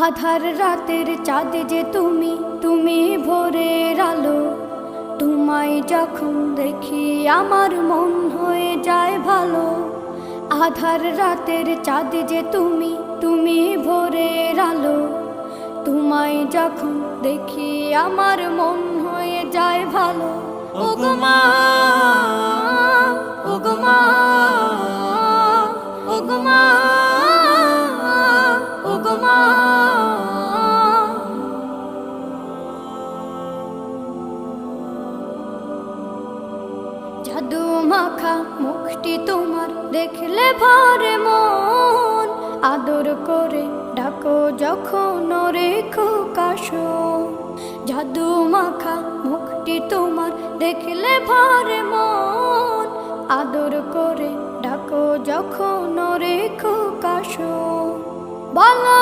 আধার রাতের চাঁদ যে তুমি, তুমি ভোরের আলো। তোমায় যখন দেখি আমার মন হয়ে যায় ভালো। আধার রাতের চাঁদ যে তুমি, তুমি ভোরের আলো। তোমায় যখন দেখি আমার মন হয়ে যায় ভালো। ওগো মা, ওগো মা, ওগো মা, ওগো মা। জাদু মাখা মুখটি তোমার দেখলে ভরে মন। আদর করে ডাকো যখন রেখো কাশন। জাদু মাখা মুখটি তোমার দেখলে ভরে মন। আদর করে ডাকো যখন রেখো কাশন। বলো